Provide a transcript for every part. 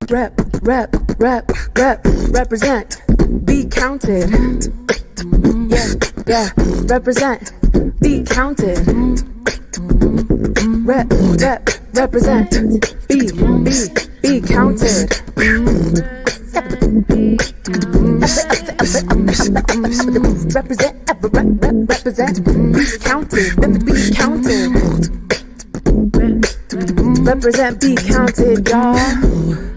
Represent, be counted. Yeah, represent, be counted. Represent, be counted. Represent, be counted, be counted. Represent, be counted, y'all.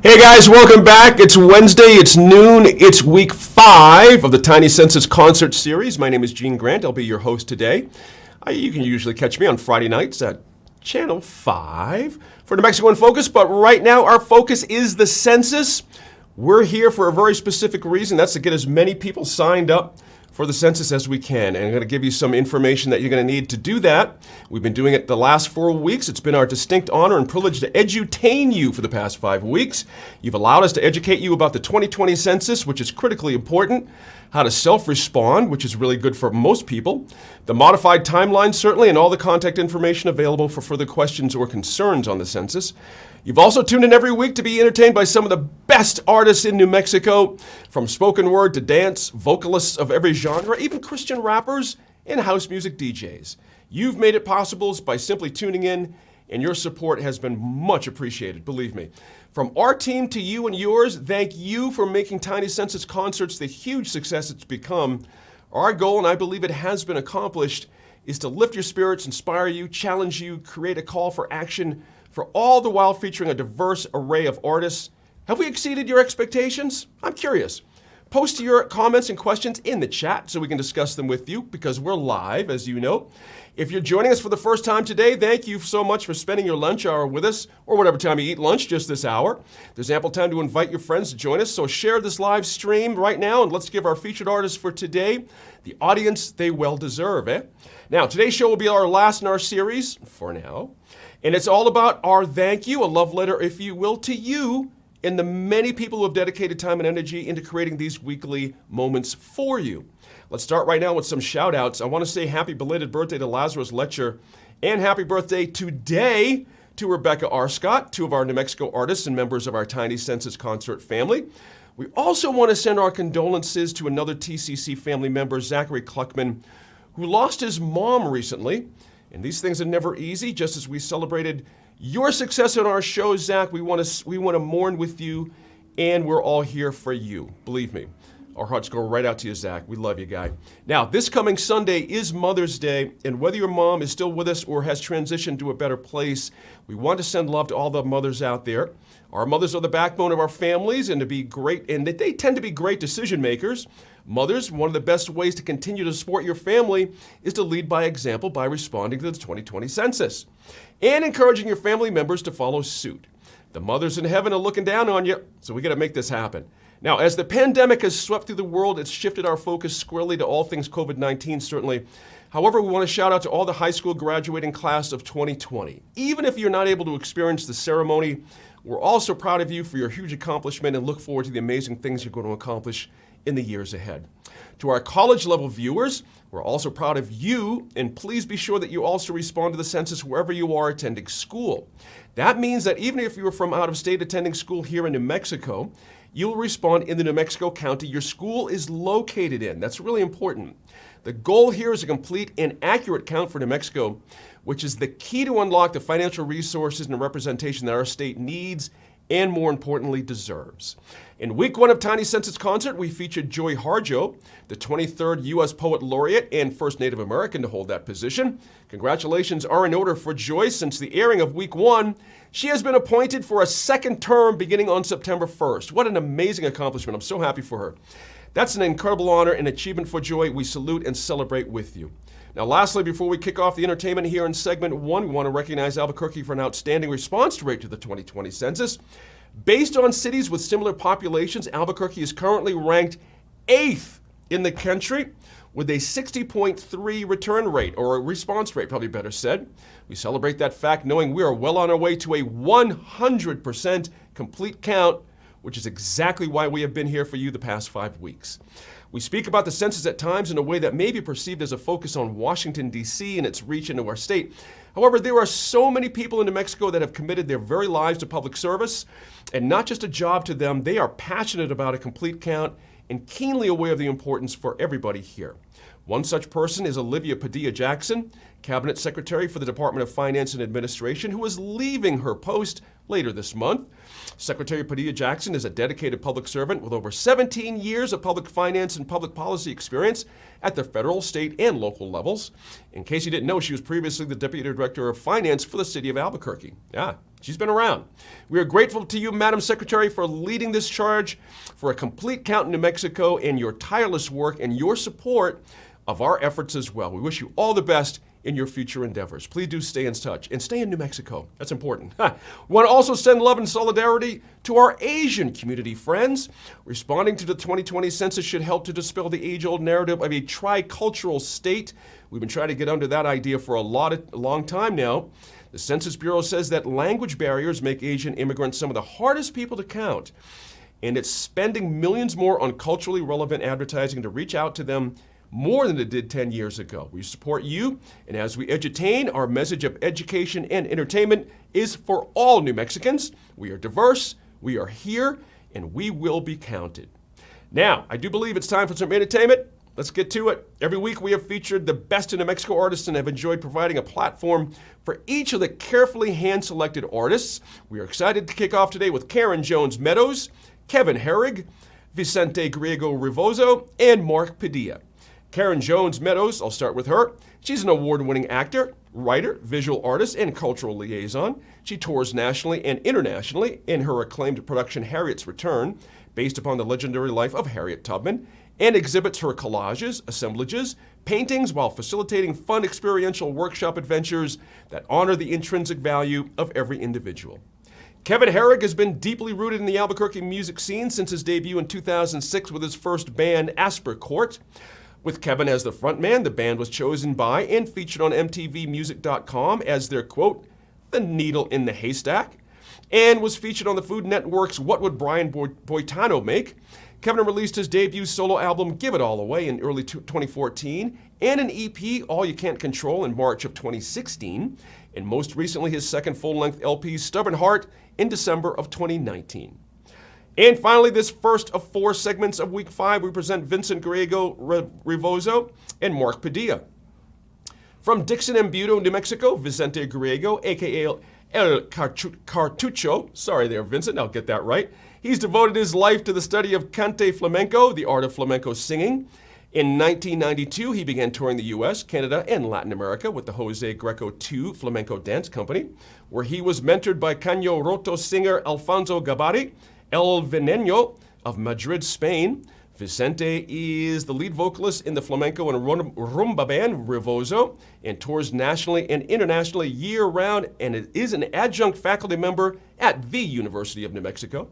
Hey guys, welcome back. It's Wednesday, it's noon, it's week 5 of the Tiny Census Concert series. My name is Gene Grant, I'll be your host today. You can usually catch me on Friday nights at Channel 5 for New Mexico in Focus, but right now our focus is the census. We're here for a very specific reason, that's to get as many people signed up for the census as we can. And I'm going to give you some information that you're going to need to do that. We've been doing it the last 4 weeks. It's been our distinct honor and privilege to edutain you for the past 5 weeks. You've allowed us to educate you about the 2020 census, which is critically important, how to self-respond, which is really good for most people, the modified timeline certainly, and all the contact information available for further questions or concerns on the census. You've also tuned in every week to be entertained by some of the best artists in New Mexico, from spoken word to dance, vocalists of every genre, even Christian rappers and house music DJs. You've made it possible by simply tuning in, and your support has been much appreciated, believe me. From our team to you and yours, thank you for making Tiny Census Concerts the huge success it's become. Our goal, and I believe it has been accomplished, is to lift your spirits, inspire you, challenge you, create a call for action, for all the while featuring a diverse array of artists. Have we exceeded your expectations? I'm curious. Post your comments and questions in the chat so we can discuss them with you, because we're live, as you know. If you're joining us for the first time today, thank you so much for spending your lunch hour with us, or whatever time you eat lunch, just this hour. There's ample time to invite your friends to join us, so share this live stream right now, and let's give our featured artists for today the audience they well deserve, eh? Now, today's show will be our last in our series, for now. And it's all about our thank you, a love letter, if you will, to you and the many people who have dedicated time and energy into creating these weekly moments for you. Let's start right now with some shout outs. I want to say happy belated birthday to Lazarus Letcher, and happy birthday today to Rebecca Arscott, 2 of our New Mexico artists and members of our Tiny Census Concert family. We also want to send our condolences to another TCC family member, Zachary Kluckman, who lost his mom recently. And these things are never easy. Just as we celebrated your success on our show, Zach, we want to mourn with you, and we're all here for you. Believe me, our hearts go right out to you, Zach. We love you, guy. Now, this coming Sunday is Mother's Day, and whether your mom is still with us or has transitioned to a better place, we want to send love to all the mothers out there. Our mothers are the backbone of our families, and they tend to be great decision makers. Mothers, one of the best ways to continue to support your family is to lead by example by responding to the 2020 census and encouraging your family members to follow suit. The mothers in heaven are looking down on you, so we got to make this happen. Now, as the pandemic has swept through the world, it's shifted our focus squarely to all things COVID-19, certainly. However, we want to shout out to all the high school graduating class of 2020. Even if you're not able to experience the ceremony, we're also proud of you for your huge accomplishment and look forward to the amazing things you're going to accomplish in the years ahead. To our college level viewers, we're also proud of you, and please be sure that you also respond to the census wherever you are attending school. That means that even if you're from out of state attending school here in New Mexico, you'll respond in the New Mexico county your school is located in. That's really important. The goal here is a complete and accurate count for New Mexico, which is the key to unlock the financial resources and representation that our state needs and, more importantly, deserves. In week 1 of Tiny Census Concert, we featured Joy Harjo, the 23rd U.S. Poet Laureate and first Native American to hold that position. Congratulations are in order for Joy. Since the airing of week 1, she has been appointed for a second term beginning on September 1st. What an amazing accomplishment. I'm so happy for her. That's an incredible honor and achievement for Joy. We salute and celebrate with you. Now, lastly, before we kick off the entertainment here in segment 1, we want to recognize Albuquerque for an outstanding response rate to the 2020 census. Based on cities with similar populations, Albuquerque is currently ranked 8th in the country with a 60.3 return rate, or a response rate, probably better said. We celebrate that fact knowing we are well on our way to a 100% complete count, which is exactly why we have been here for you the past 5 weeks. We speak about the census at times in a way that may be perceived as a focus on Washington, D.C. and its reach into our state. However, there are so many people in New Mexico that have committed their very lives to public service, and not just a job to them. They are passionate about a complete count and keenly aware of the importance for everybody here. One such person is Olivia Padilla Jackson, Cabinet Secretary for the Department of Finance and Administration, who is leaving her post later this month. Secretary Padilla Jackson is a dedicated public servant with over 17 years of public finance and public policy experience at the federal, state, and local levels. In case you didn't know, she was previously the Deputy Director of Finance for the city of Albuquerque. Yeah, she's been around. We are grateful to you, Madam Secretary, for leading this charge for a complete count in New Mexico and your tireless work and your support of our efforts as well. We wish you all the best in your future endeavors. Please do stay in touch and stay in New Mexico. That's important. We want to also send love and solidarity to our Asian community friends. Responding to the 2020 census should help to dispel the age-old narrative of a tricultural state. We've been trying to get under that idea for a long time now. The Census Bureau says that language barriers make Asian immigrants some of the hardest people to count, and it's spending millions more on culturally relevant advertising to reach out to them more than it did 10 years ago. We support you, and as we edutain, our message of education and entertainment is for all New Mexicans. We are diverse, we are here, and we will be counted. Now, I do believe it's time for some entertainment. Let's get to it. Every week we have featured the best in New Mexico artists and have enjoyed providing a platform for each of the carefully hand-selected artists. We are excited to kick off today with Karen Jones Meadows, Kevin Herrig, Vicente Griego Rivoso, and Mark Padilla. Karen Jones Meadows, I'll start with her. She's an award-winning actor, writer, visual artist, and cultural liaison. She tours nationally and internationally in her acclaimed production Harriet's Return, based upon the legendary life of Harriet Tubman, and exhibits her collages, assemblages, paintings while facilitating fun experiential workshop adventures that honor the intrinsic value of every individual. Kevin Herrig has been deeply rooted in the Albuquerque music scene since his debut in 2006 with his first band, Asper Court. With Kevin as the frontman, the band was chosen by and featured on MTVmusic.com as their, quote, the needle in the haystack, and was featured on the Food Network's What Would Brian Boitano Make? Kevin released his debut solo album, Give It All Away, in early 2014, and an EP, All You Can't Control, in March of 2016, and most recently his second full-length LP, Stubborn Heart, in December of 2019. And finally, this first of 4 segments of Week 5, we present Vincent Griego Rivoso and Mark Padilla. From Dixon and Budo, New Mexico, Vicente Griego, a.k.a. El Cartucho, sorry there, Vincent, I'll get that right. He's devoted his life to the study of cante flamenco, the art of flamenco singing. In 1992, he began touring the U.S., Canada, and Latin America with the Jose Greco II Flamenco Dance Company, where he was mentored by Caño Roto singer Alfonso Gabari, El Veneno of Madrid, Spain. Vicente is the lead vocalist in the flamenco and rumba band Rivoso and tours nationally and internationally year-round and is an adjunct faculty member at the University of New Mexico.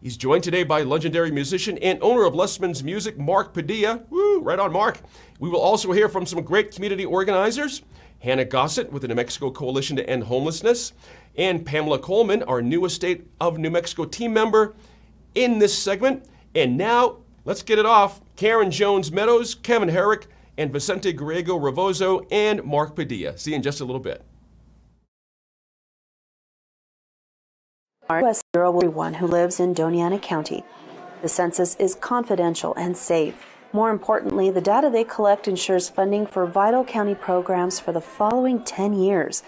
He's joined today by legendary musician and owner of Lessman's Music, Mark Padilla. Woo, right on, Mark. We will also hear from some great community organizers, Hannah Gossett with the New Mexico Coalition to End Homelessness, and Pamela Coleman, our newest State of New Mexico team member in this segment. And now, let's get it off. Karen Jones Meadows, Kevin Herrick, and Vicente Griego Rivoso, and Mark Padilla. See you in just a little bit. U.S. Bureau everyone who lives in Doña Ana County. The census is confidential and safe. More importantly, the data they collect ensures funding for vital county programs for the following 10 years.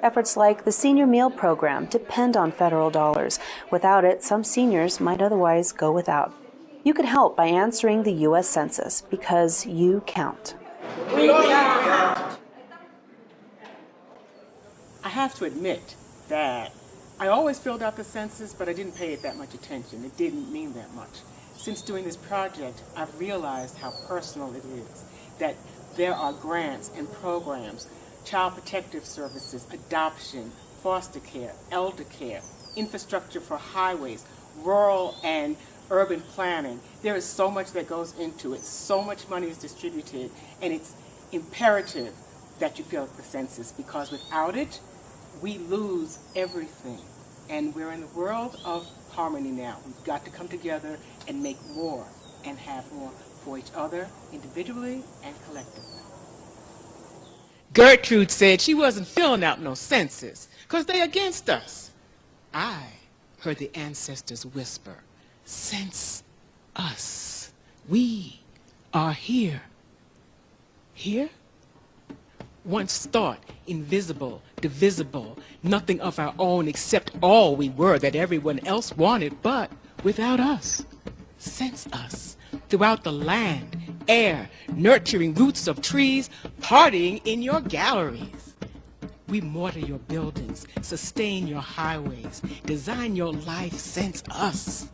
Efforts like the Senior Meal Program depend on federal dollars. Without it, some seniors might otherwise go without. You can help by answering the U.S. Census because you count. We count. I have to admit that I always filled out the census, but I didn't pay it that much attention. It didn't mean that much. Since doing this project, I've realized how personal it is, that there are grants and programs, child protective services, adoption, foster care, elder care, infrastructure for highways, rural and urban planning. There is so much that goes into it. So much money is distributed, and it's imperative that you fill out the census, because without it, we lose everything. And we're in the world of harmony now. We've got to come together and make more and have more for each other, individually and collectively. Gertrude said she wasn't filling out no census because they against us. I heard the ancestors whisper, "Sense us. We are here." Here? Once thought, invisible, divisible, nothing of our own except all we were that everyone else wanted, but without us. Sense us throughout the land, air, nurturing roots of trees, partying in your galleries. We mortar your buildings, sustain your highways, design your life, sense us.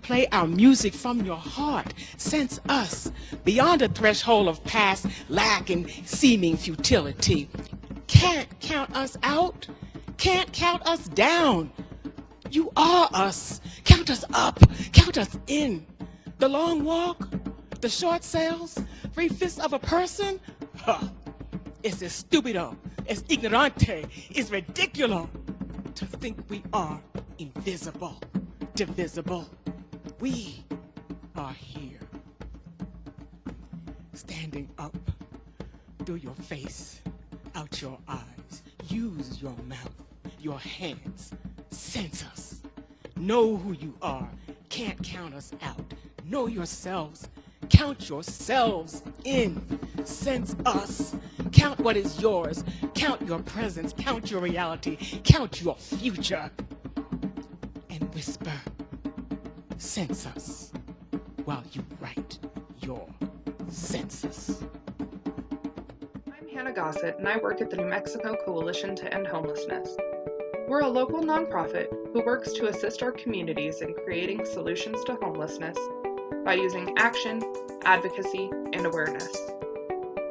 Play our music from your heart, sense us. Beyond a threshold of past lack and seeming futility. Can't count us out, can't count us down. You are us. Count us up, count us in. The long walk, the short sails, 3 fifths of a person? Huh. It's estupido, it's ignorante, it's ridiculo to think we are invisible, divisible. We are here. Standing up through your face, out your eyes. Use your mouth, your hands. Sense us. Know who you are. Can't count us out. Know yourselves. Count yourselves in. Sense us. Count what is yours. Count your presence. Count your reality. Count your future. And whisper, sense us, while you write your census. I'm Hannah Gossett, and I work at the New Mexico Coalition to End Homelessness. We're a local nonprofit who works to assist our communities in creating solutions to homelessness by using action, advocacy, and awareness.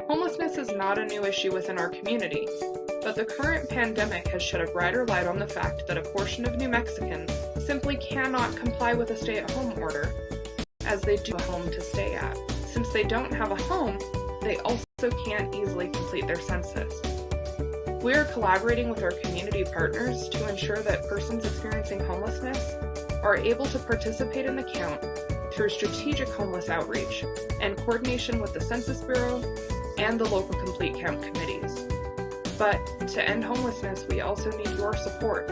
Homelessness is not a new issue within our community, but the current pandemic has shed a brighter light on the fact that a portion of New Mexicans simply cannot comply with a stay-at-home order, as they do a home to stay at. Since they don't have a home, they also can't easily complete their census. We are collaborating with our community partners to ensure that persons experiencing homelessness are able to participate in the count through strategic homeless outreach and coordination with the Census Bureau and the local Complete Count committees. But to end homelessness, we also need your support.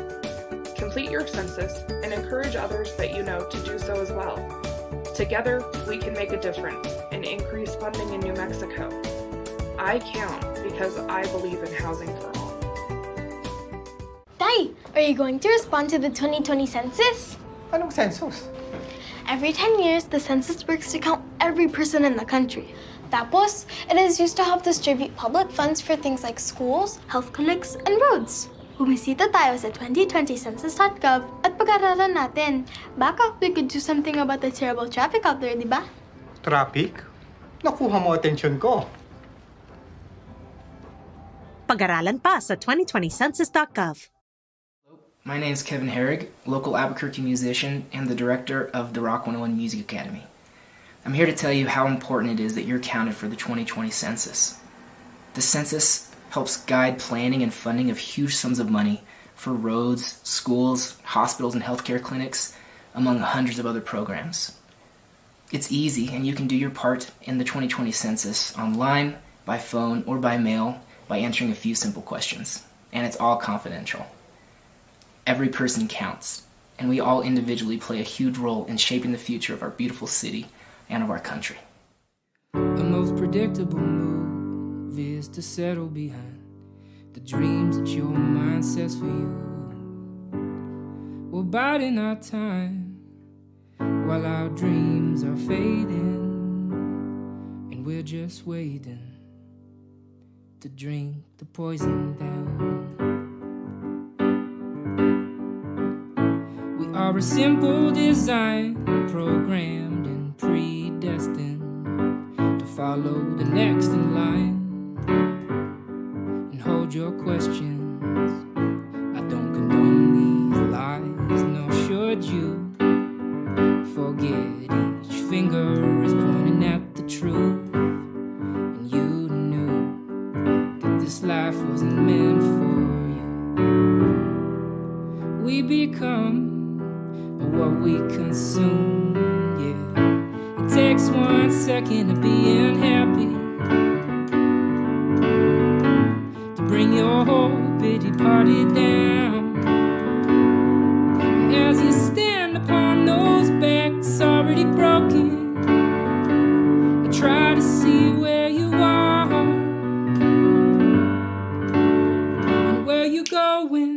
Complete your census and encourage others that you know to do so as well. Together, we can make a difference and increase funding in New Mexico. I count because I believe in housing for all. Tay, are you going to respond to the 2020 census? Anong census? Every 10 years, the census works to count every person in the country. Tapos, it is used to help distribute public funds for things like schools, health clinics, and roads. Bumisita tayo sa 2020census.gov at pag-aralan natin. Baka we could do something about the terrible traffic out there, di ba? Traffic? Nakuha mo atensyon ko. Pag-aralan pa sa 2020census.gov. My name is Kevin Herrig, local Albuquerque musician and the director of the Rock 101 Music Academy. I'm here to tell you how important it is that you're counted for the 2020 census. The census helps guide planning and funding of huge sums of money for roads, schools, hospitals, and healthcare clinics, among hundreds of other programs. It's easy, and you can do your part in the 2020 census online, by phone, or by mail by answering a few simple questions. And it's all confidential. Every person counts, and we all individually play a huge role in shaping the future of our beautiful city and of our country. The most predictable move is to settle behind the dreams that your mind sets for you. We're biding our time while our dreams are fading, and we're just waiting to drink the poison down. We are a simple design, programmed and predestined to follow the next in line and hold your questions. I don't condone these lies, nor should you forget each finger is pointing at the truth. And you knew that this life wasn't meant for you. We become what we consume, yeah. It takes 1 second of being happy to bring your whole pity party down. As you stand upon those backs already broken, I try to see where you are and where you're going.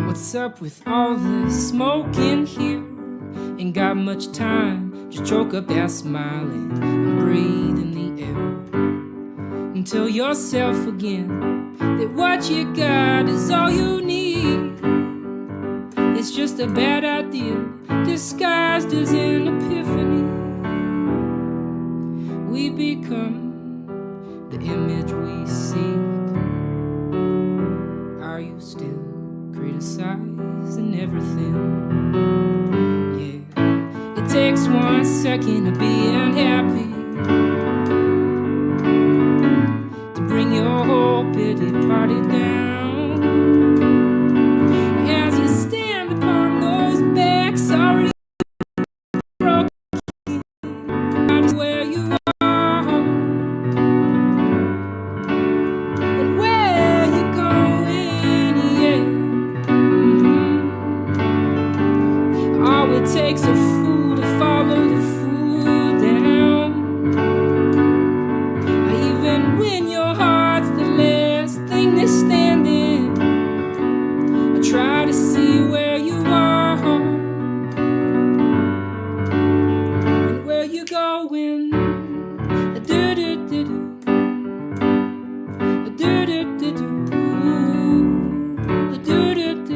What's up with all the smoke in here? Ain't got much time, just choke up that smile and breathe in the air. And tell yourself again that what you got is all you need. It's just a bad idea disguised as an epiphany. We become the image we seek. Are you still criticizing everything? Yeah, it takes 1 second of being happy to bring your whole pity party down. As you stand upon those backs already broken, where you are and where you're going, yeah. Oh, it takes a fool to follow the fool down. Even when your heart's the last thing that's standing, I try to see where you are and where you're going. Do-do-do-do. Do-do-do-do. Do-do-do-do.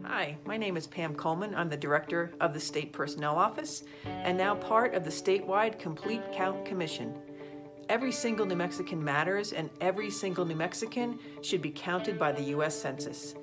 Hi, my name is Pam Coleman. I'm the Director of the State Personnel Office and now part of the statewide Complete Count Commission. Every single New Mexican matters, and every single New Mexican should be counted by the U.S. Census.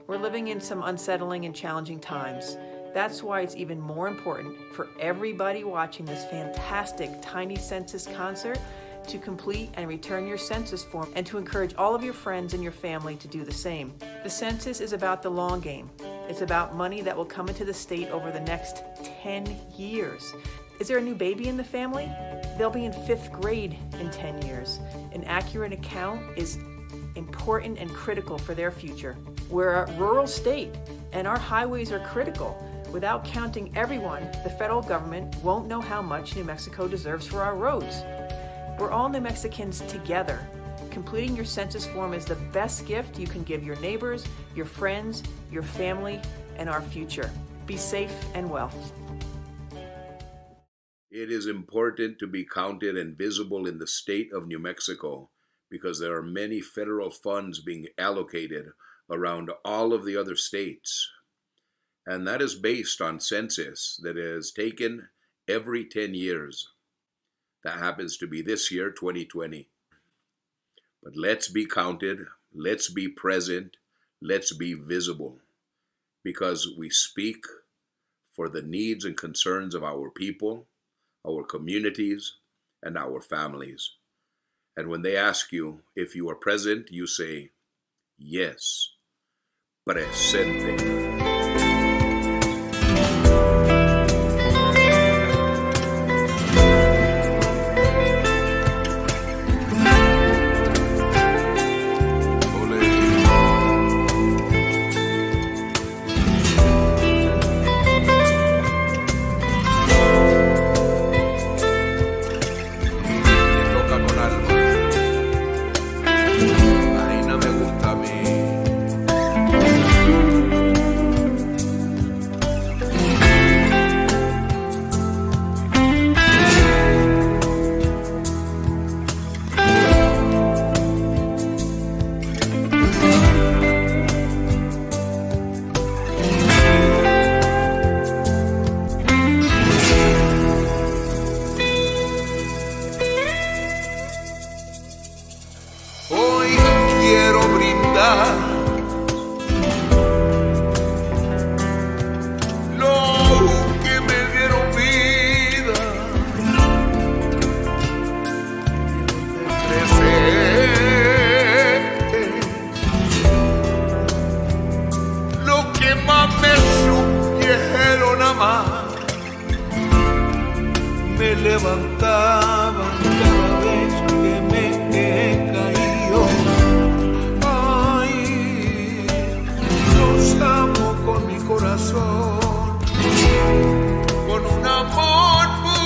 We're living in some unsettling and challenging times. That's why it's even more important for everybody watching this fantastic Tiny Census Concert to complete and return your census form, and to encourage all of your friends and your family to do the same. The census is about the long game. It's about money that will come into the state over the next 10 years. Is there a new baby in the family? They'll be in 5th grade in 10 years. An accurate account is important and critical for their future. We're a rural state, and our highways are critical. Without counting everyone, the federal government won't know how much New Mexico deserves for our roads. We're all New Mexicans together. Completing your census form is the best gift you can give your neighbors, your friends, your family, and our future. Be safe and well. It is important to be counted and visible in the state of New Mexico because there are many federal funds being allocated around all of the other states. And that is based on census that is taken every 10 years. That happens to be this year, 2020. But let's be counted, let's be present, let's be visible, because we speak for the needs and concerns of our people, our communities, and our families. And when they ask you if you are present, you say, yes, presente. Los que me dieron vida, los que más me supieron amar, me levantaban cada vez que me he caído. Ay, los amo con mi corazón, con un amor puro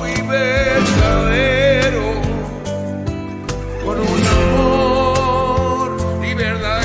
y verdadero, con un amor y verdadero.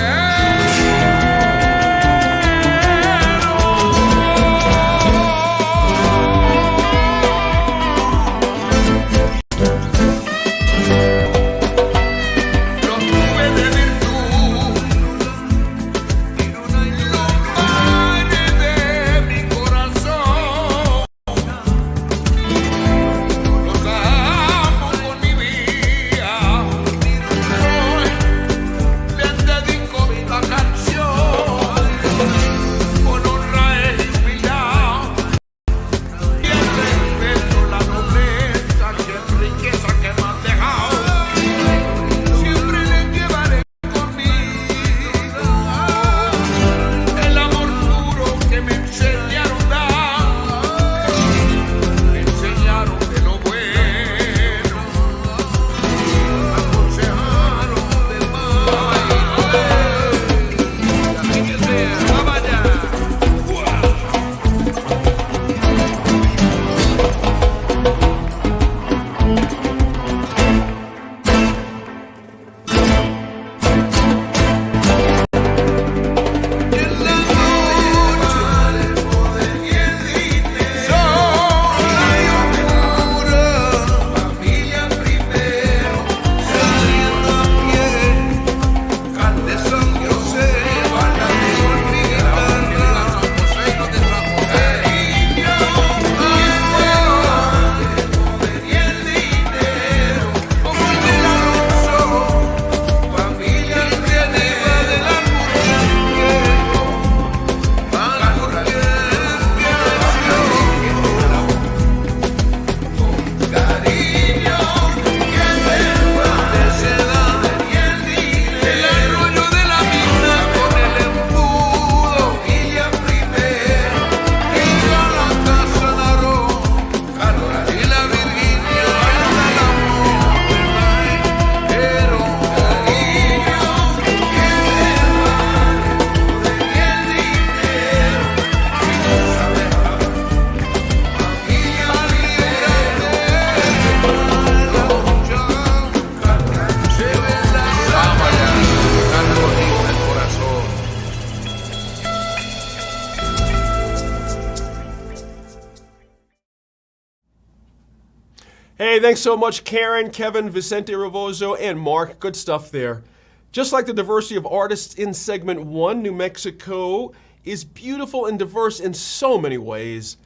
Hey, thanks so much, Karen, Kevin, Vicente Revozo, and Mark. Good stuff there. Just like the diversity of artists in segment 1, New Mexico is beautiful and diverse in so many ways.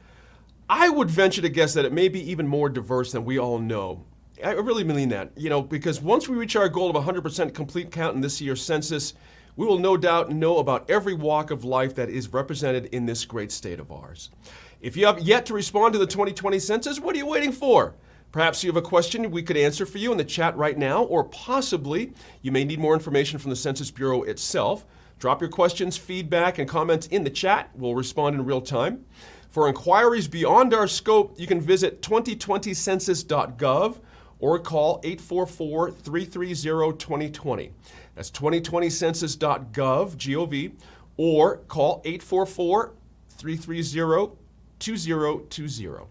I would venture to guess that it may be even more diverse than we all know. I really mean that, because once we reach our goal of 100% complete count in this year's census, we will no doubt know about every walk of life that is represented in this great state of ours. If you have yet to respond to the 2020 census, what are you waiting for? Perhaps you have a question we could answer for you in the chat right now, or possibly you may need more information from the Census Bureau itself. Drop your questions, feedback, and comments in the chat. We'll respond in real time. For inquiries beyond our scope, you can visit 2020census.gov or call 844-330-2020. That's 2020census.gov, G-O-V, or call 844-330-2020.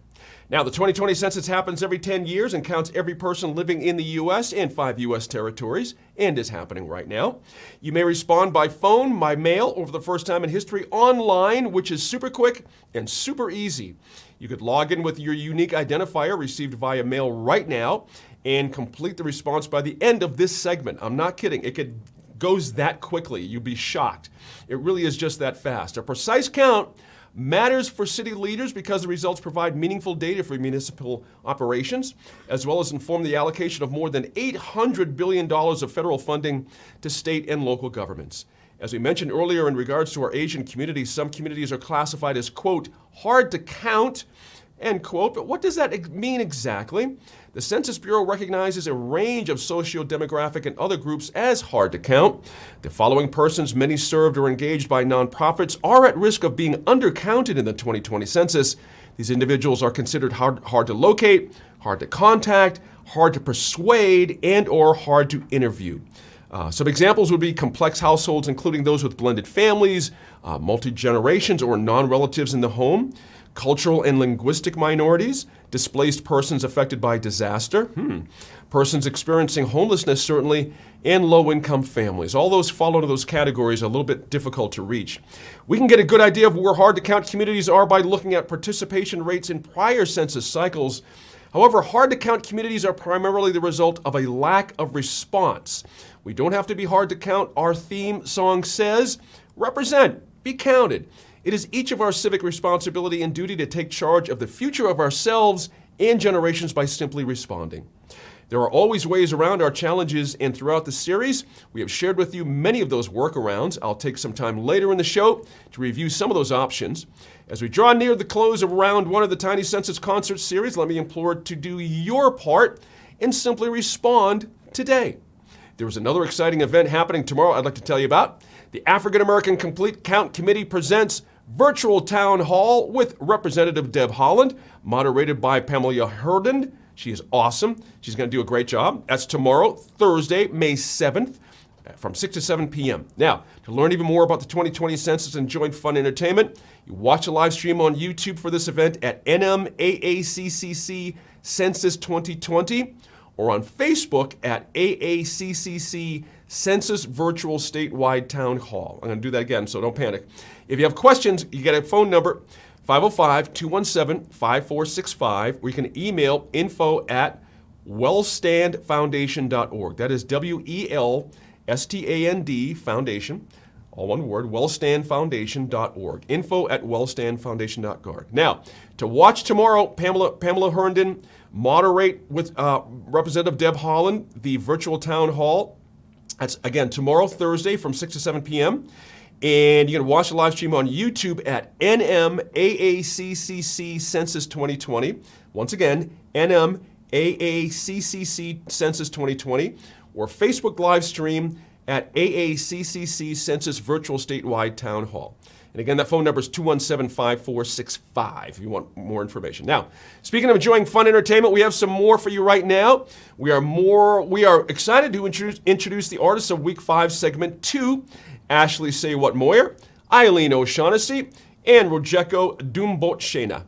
Now, the 2020 census happens every 10 years and counts every person living in the U.S. and 5 U.S. territories, and is happening right now. You may respond by phone, by mail, or for the first time in history, online, which is super quick and super easy. You could log in with your unique identifier received via mail right now and complete the response by the end of this segment. I'm not kidding. It goes that quickly. You'd be shocked. It really is just that fast. A precise count matters for city leaders because the results provide meaningful data for municipal operations, as well as inform the allocation of more than $800 billion of federal funding to state and local governments. As we mentioned earlier in regards to our Asian communities, some communities are classified as, quote, hard to count, end quote. But what does that mean exactly? The Census Bureau recognizes a range of socio-demographic and other groups as hard to count. The following persons, many served or engaged by nonprofits, are at risk of being undercounted in the 2020 census. These individuals are considered hard to locate, hard to contact, hard to persuade, and or hard to interview. Some examples would be complex households, including those with blended families, multi-generations or non-relatives in the home, cultural and linguistic minorities, displaced persons affected by disaster, persons experiencing homelessness certainly, and low-income families. All those fall into those categories, a little bit difficult to reach. We can get a good idea of where hard-to-count communities are by looking at participation rates in prior census cycles. However, hard-to-count communities are primarily the result of a lack of response. We don't have to be hard to count. Our theme song says, represent, be counted. It is each of our civic responsibility and duty to take charge of the future of ourselves and generations by simply responding. There are always ways around our challenges, and throughout the series, we have shared with you many of those workarounds. I'll take some time later in the show to review some of those options. As we draw near the close of round one of the Tiny Census Concert series, let me implore to do your part and simply respond today. There is another exciting event happening tomorrow I'd like to tell you about. The African American Complete Count Committee presents Virtual Town Hall with Representative Deb Haaland, moderated by Pamela Herndon. She is awesome. She's going to do a great job. That's tomorrow, Thursday, May 7th, from 6 to 7 p.m. Now, to learn even more about the 2020 census and join fun entertainment, you watch a live stream on YouTube for this event at NMAACCC Census 2020 or on Facebook at AACCC Census Virtual Statewide Town Hall. I'm going to do that again, so don't panic. If you have questions, you get a phone number, 505-217-5465, or you can email info@wellstandfoundation.org. That is WELSTAND Foundation, all one word, wellstandfoundation.org. info@wellstandfoundation.org. Now, to watch tomorrow, Pamela Herndon moderate with Representative Deb Haaland, the virtual town hall. That's, again, tomorrow, Thursday, from 6 to 7 p.m. And you can watch the live stream on YouTube at NMAACCC Census 2020. Once again, NMAACCC Census 2020. Or Facebook live stream at AACCC Census Virtual Statewide Town Hall. And again, that phone number is 217-5465 if you want more information. Now, speaking of enjoying fun entertainment, we have some more for you right now. We are excited to introduce the artists of Week 5, Segment 2, Ashley Say What Moyer, Eileen O'Shaughnessy, and Rojeko Dumbotshena.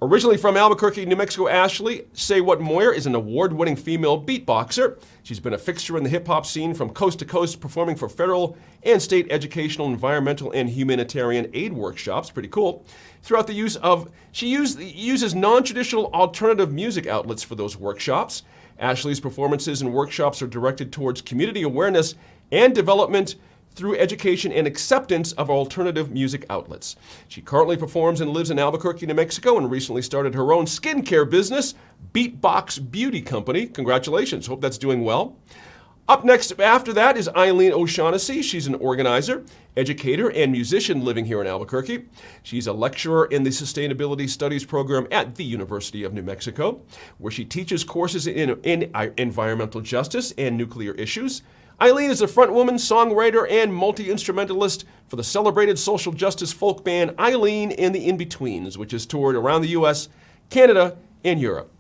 Originally from Albuquerque, New Mexico, Ashley Say What Moyer is an award-winning female beatboxer. She's been a fixture in the hip-hop scene from coast to coast, performing for federal and state educational, environmental, and humanitarian aid workshops. Pretty cool. Throughout the she uses non-traditional alternative music outlets for those workshops. Ashley's performances and workshops are directed towards community awareness and development through education and acceptance of alternative music outlets. She currently performs and lives in Albuquerque, New Mexico, and recently started her own skincare business, Beatbox Beauty Company. Congratulations. Hope that's doing well. Up next after that is Eileen O'Shaughnessy. She's an organizer, educator, and musician living here in Albuquerque. She's a lecturer in the Sustainability Studies program at the University of New Mexico, where she teaches courses in environmental justice and nuclear issues. Eileen is a frontwoman, songwriter, and multi-instrumentalist for the celebrated social justice folk band Eileen and the In-Betweens, which has toured around the U.S., Canada, and Europe.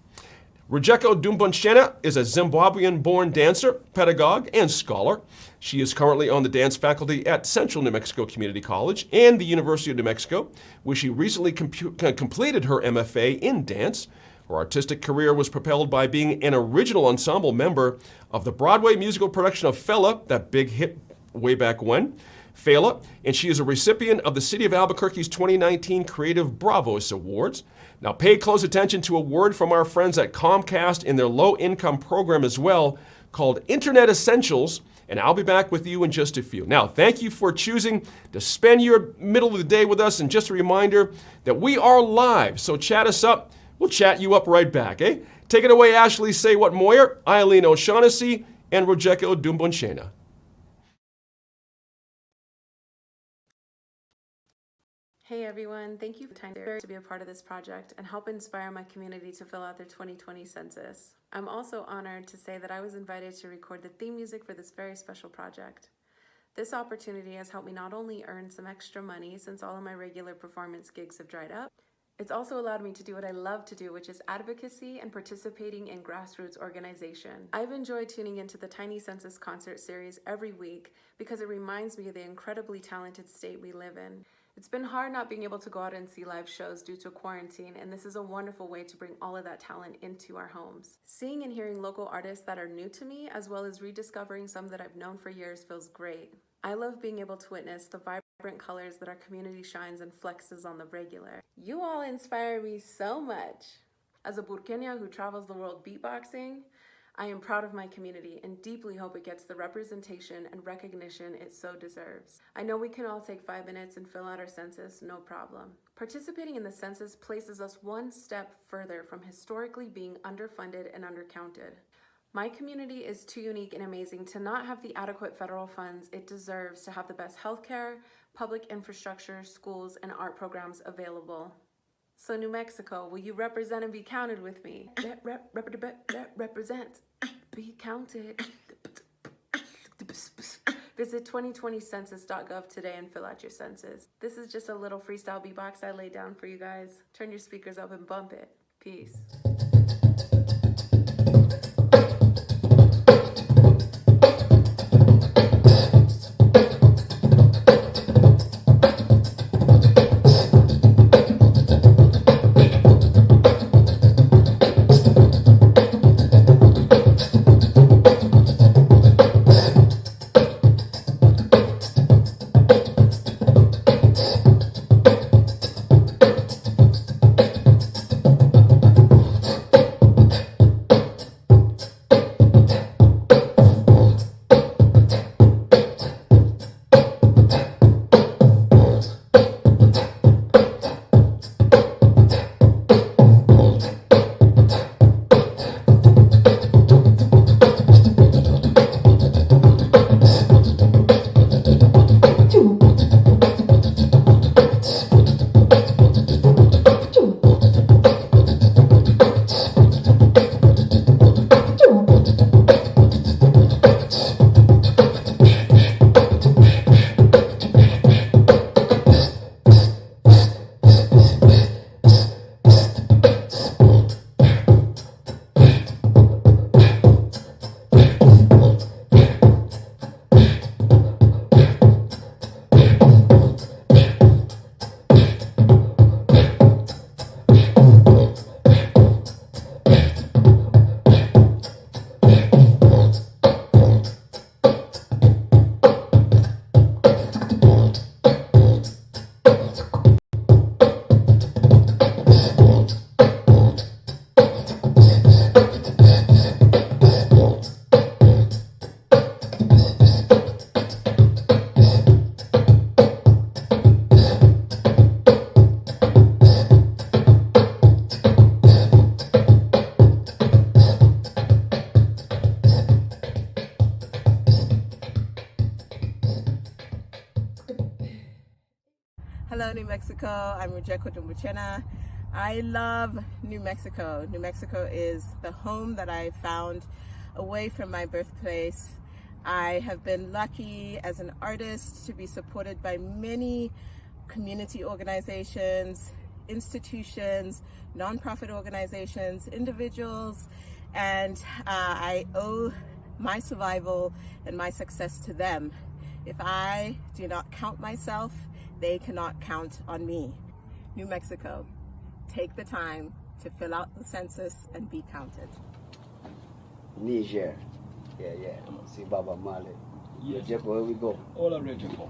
Rojeko Dumbotshena is a Zimbabwean-born dancer, pedagogue, and scholar. She is currently on the dance faculty at Central New Mexico Community College and the University of New Mexico, where she recently completed her MFA in dance. Her artistic career was propelled by being an original ensemble member of the Broadway musical production of Fela, that big hit way back when, Fela, and she is a recipient of the City of Albuquerque's 2019 Creative Bravos Awards. Now pay close attention to a word from our friends at Comcast in their low-income program as well. called Internet Essentials, and I'll be back with you in just a few. Now, thank you for choosing to spend your middle of the day with us, and just a reminder that we are live, so chat us up. We'll chat you up right back, eh? Take it away, Ashley Say What Moyer, Eileen O'Shaughnessy, and Rojeka Odumbunshena. Hey everyone, thank you for the time to be a part of this project and help inspire my community to fill out their 2020 census. I'm also honored to say that I was invited to record the theme music for this very special project. This opportunity has helped me not only earn some extra money since all of my regular performance gigs have dried up, it's also allowed me to do what I love to do, which is advocacy and participating in grassroots organization. I've enjoyed tuning into the Tiny Census Concert series every week because it reminds me of the incredibly talented state we live in. It's been hard not being able to go out and see live shows due to quarantine, and this is a wonderful way to bring all of that talent into our homes. Seeing and hearing local artists that are new to me, as well as rediscovering some that I've known for years, feels great. I love being able to witness the vibrant colors that our community shines and flexes on the regular. You all inspire me so much. As a Burkina who travels the world beatboxing, I am proud of my community and deeply hope it gets the representation and recognition it so deserves. I know we can all take 5 minutes and fill out our census, no problem. Participating in the census places us one step further from historically being underfunded and undercounted. My community is too unique and amazing to not have the adequate federal funds it deserves to have the best healthcare, public infrastructure, schools, and art programs available. So New Mexico, will you represent and be counted with me? Represent, be counted. Visit 2020census.gov today and fill out your census. This is just a little freestyle beatbox I laid down for you guys. Turn your speakers up and bump it. Peace. Hello, New Mexico. I'm Rojeka Odumbunshena. I love New Mexico. New Mexico is the home that I found away from my birthplace. I have been lucky as an artist to be supported by many community organizations, institutions, nonprofit organizations, individuals, and I owe my survival and my success to them. If I do not count myself, they cannot count on me. New Mexico, take the time to fill out the census and be counted. Niger. Yeah. See Baba Mali. Yes. Rojeka, where we go? All are Rojeka.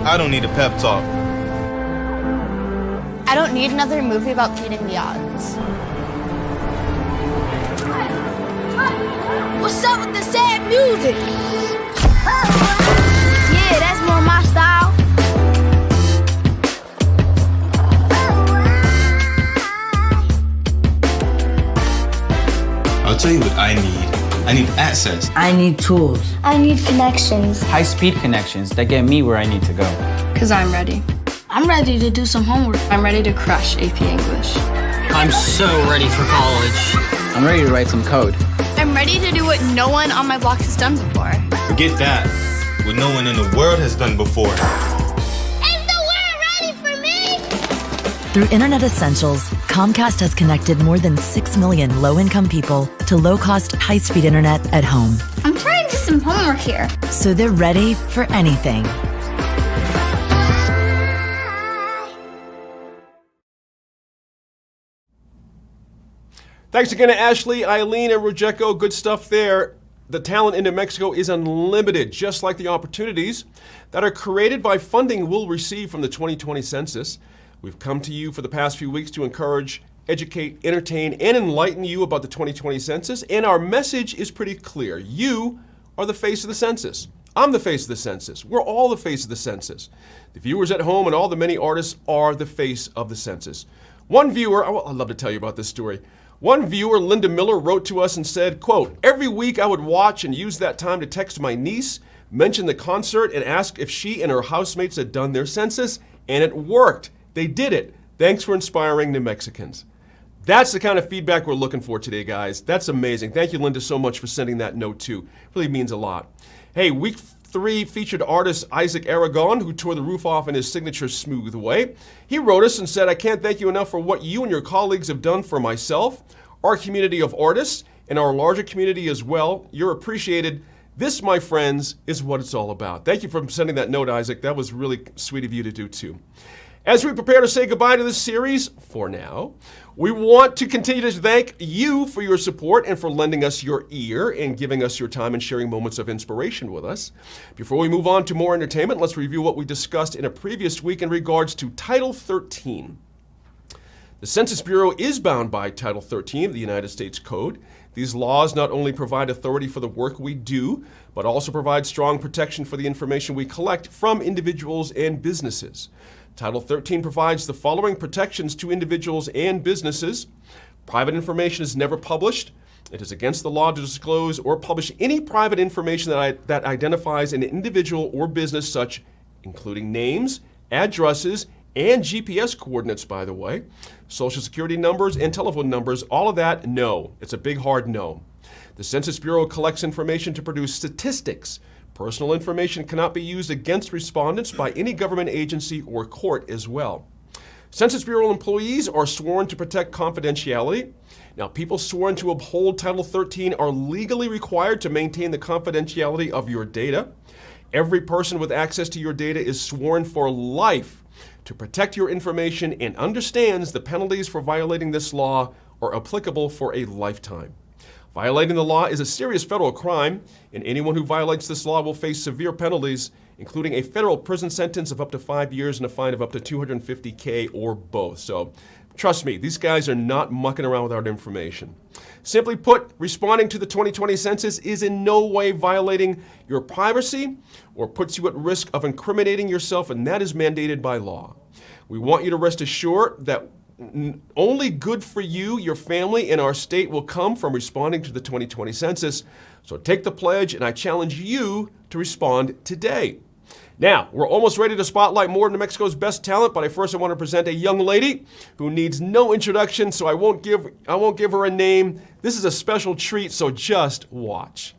I don't need a pep talk. I don't need another movie about beating the odds. What's up with the sad music? Yeah, that's more my style. I'll tell you what I need. I need access. I need tools. I need connections. High-speed connections that get me where I need to go. Because I'm ready. I'm ready to do some homework. I'm ready to crush AP English. I'm so ready for college. I'm ready to write some code. I'm ready to do what no one on my block has done before. Forget that. What no one in the world has done before. Is the world ready for me? Through Internet Essentials, Comcast has connected more than 6 million low-income people to low-cost, high-speed internet at home. I'm trying to do some homework here. So they're ready for anything. Thanks again to Ashley, Eileen, and Rojeko. Good stuff there. The talent in New Mexico is unlimited, just like the opportunities that are created by funding we'll receive from the 2020 census. We've come to you for the past few weeks to encourage, educate, entertain, and enlighten you about the 2020 census, and our message is pretty clear. You are the face of the census. I'm the face of the census. We're all the face of the census. The viewers at home and all the many artists are the face of the census. One viewer, I'd love to tell you about this story. One viewer, Linda Miller, wrote to us and said, quote, "Every week I would watch and use that time to text my niece, mention the concert, and ask if she and her housemates had done their census, and it worked. They did it. Thanks for inspiring New Mexicans." That's the kind of feedback we're looking for today, guys. That's amazing. Thank you, Linda, so much for sending that note, too. Really means a lot. Hey, week 3 featured artist Isaac Aragon, who tore the roof off in his signature smooth way. He wrote us and said, "I can't thank you enough for what you and your colleagues have done for myself, our community of artists, and our larger community as well. You're appreciated. This, my friends, is what it's all about." Thank you for sending that note, Isaac. That was really sweet of you to do, too. As we prepare to say goodbye to this series, for now, we want to continue to thank you for your support and for lending us your ear and giving us your time and sharing moments of inspiration with us. Before we move on to more entertainment, let's review what we discussed in a previous week in regards to Title 13. The Census Bureau is bound by Title 13 of the United States Code. These laws not only provide authority for the work we do, but also provide strong protection for the information we collect from individuals and businesses. Title 13 provides the following protections to individuals and businesses. Private information is never published. It is against the law to disclose or publish any private information that identifies an individual or business, such including names, addresses, and GPS coordinates, by the way, social security numbers and telephone numbers, all of that, no. It's a big hard no. The Census Bureau collects information to produce statistics. Personal information cannot be used against respondents by any government agency or court as well. Census Bureau employees are sworn to protect confidentiality. Now, people sworn to uphold Title 13 are legally required to maintain the confidentiality of your data. Every person with access to your data is sworn for life to protect your information and understands the penalties for violating this law are applicable for a lifetime. Violating the law is a serious federal crime, and anyone who violates this law will face severe penalties, including a federal prison sentence of up to 5 years and a fine of up to $250K or both. So trust me, these guys are not mucking around with our information. Simply put, responding to the 2020 census is in no way violating your privacy or puts you at risk of incriminating yourself, and that is mandated by law. We want you to rest assured that only good for you, your family, and our state will come from responding to the 2020 census. So take the pledge, and I challenge you to respond today. Now, we're almost ready to spotlight more of New Mexico's best talent, but first I want to present a young lady who needs no introduction, so I won't give her a name. This is a special treat, so just watch.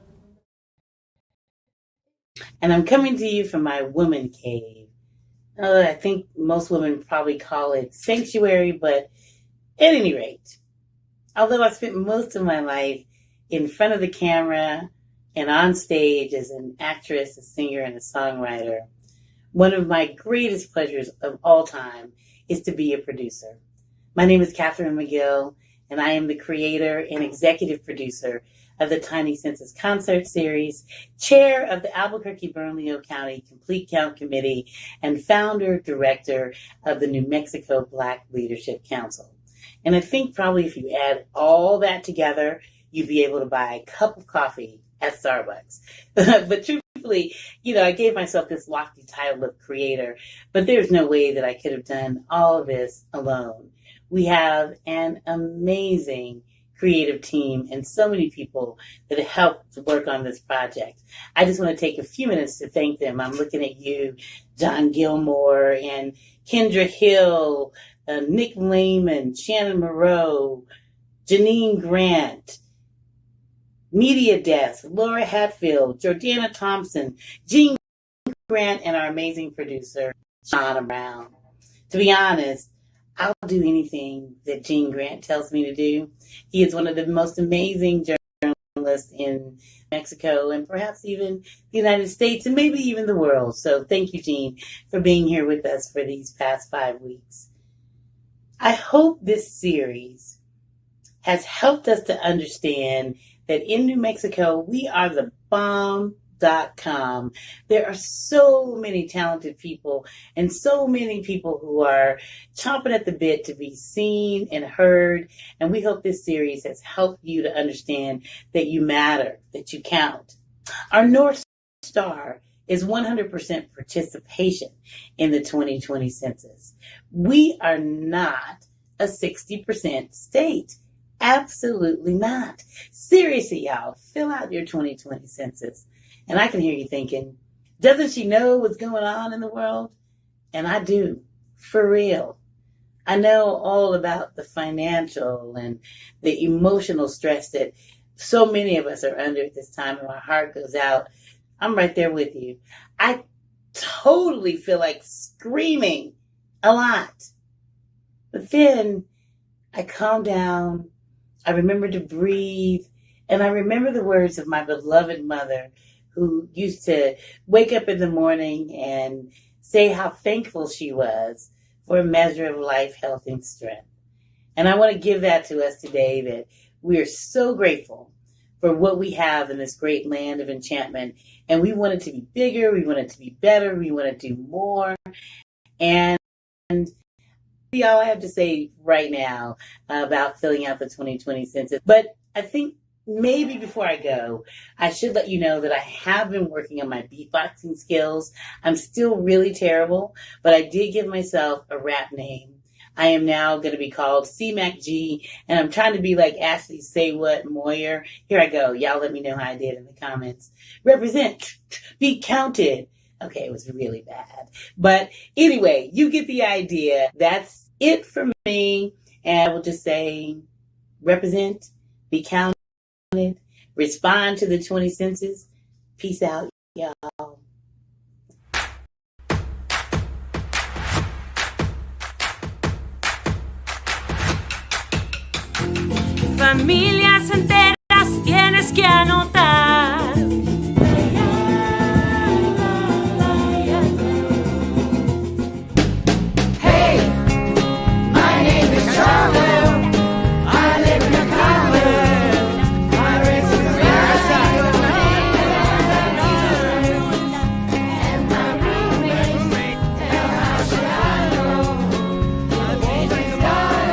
And I'm coming to you from my woman cave. I think most women probably call it sanctuary, but at any rate, although I spent most of my life in front of the camera and on stage as an actress, a singer, and a songwriter, one of my greatest pleasures of all time is to be a producer. My name is Catherine McGill, and I am the creator and executive producer of the Tiny Census Concert Series, chair of the Albuquerque-Bernalillo County Complete Count Committee, and founder-director of the New Mexico Black Leadership Council. And I think probably if you add all that together, you'd be able to buy a cup of coffee at Starbucks. But truthfully, I gave myself this lofty title of creator, but there's no way that I could have done all of this alone. We have an amazing creative team and so many people that have helped work on this project. I just want to take a few minutes to thank them. I'm looking at you, John Gilmore and Kendra Hill, Nick Lehman, Shannon Moreau, Janine Grant, Media Desk, Laura Hatfield, Jordana Thompson, Jean Grant, and our amazing producer, Shauna Brown. To be honest, I'll do anything that Jean Grant tells me to do. He is one of the most amazing journalists in Mexico and perhaps even the United States and maybe even the world. So thank you, Jean, for being here with us for these past 5 weeks. I hope this series has helped us to understand that in New Mexico, we are the bomb.com. There are so many talented people and so many people who are chomping at the bit to be seen and heard. And we hope this series has helped you to understand that you matter, that you count. Our North Star is 100% participation in the 2020 census. We are not a 60% state. Absolutely not. Seriously, y'all, fill out your 2020 census. And I can hear you thinking, doesn't she know what's going on in the world? And I do, for real. I know all about the financial and the emotional stress that so many of us are under at this time, and my heart goes out. I'm right there with you. I totally feel like screaming a lot. But then I calm down, I remember to breathe, and I remember the words of my beloved mother who used to wake up in the morning and say how thankful she was for a measure of life, health, and strength. And I want to give that to us today, that we are so grateful for what we have in this great land of enchantment. And we want it to be bigger, we want it to be better, we want to do more. And all I have to say right now about filling out the 2020 census. But I think maybe before I go, I should let you know that I have been working on my beatboxing skills. I'm still really terrible, but I did give myself a rap name. I am now going to be called C-Mac-G, and I'm trying to be like Ashley Say What Moyer. Here I go. Y'all let me know how I did in the comments. Represent, be counted. Okay, it was really bad. But anyway, you get the idea. That's it for me. And I will just say, represent, be counted, respond to the 20 census. Peace out, y'all. Familias enteras tienes que anotar. Hey, my name is Charlie. I live in a convent. My race is and my roommates. And how should I know? My baby's come back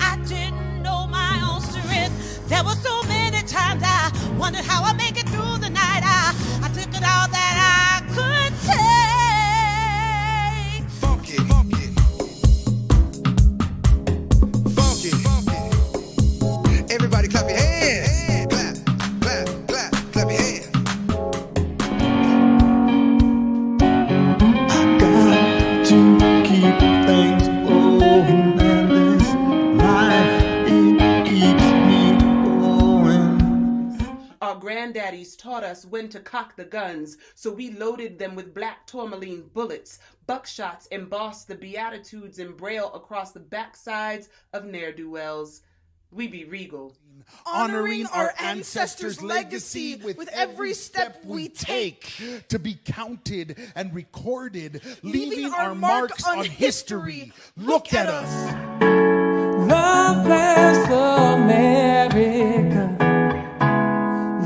I didn't know my own strength. There were so many times I wondered how I make it through the night. I took it all that I could take. funky, funky, funky, funky. Everybody clap your hands. Clap, clap, clap, clap your hands. Got to keep things going, and this life, it keeps me going. Our granddaddies taught us when to cock the guns, so we loaded them with black tourmaline bullets. Buckshots embossed the Beatitudes in braille across the backsides of ne'er-do-wells. we be regal. Honoring our ancestors' legacy with every step we take to be counted and recorded, leaving our mark on history. Look at us. Love bless America.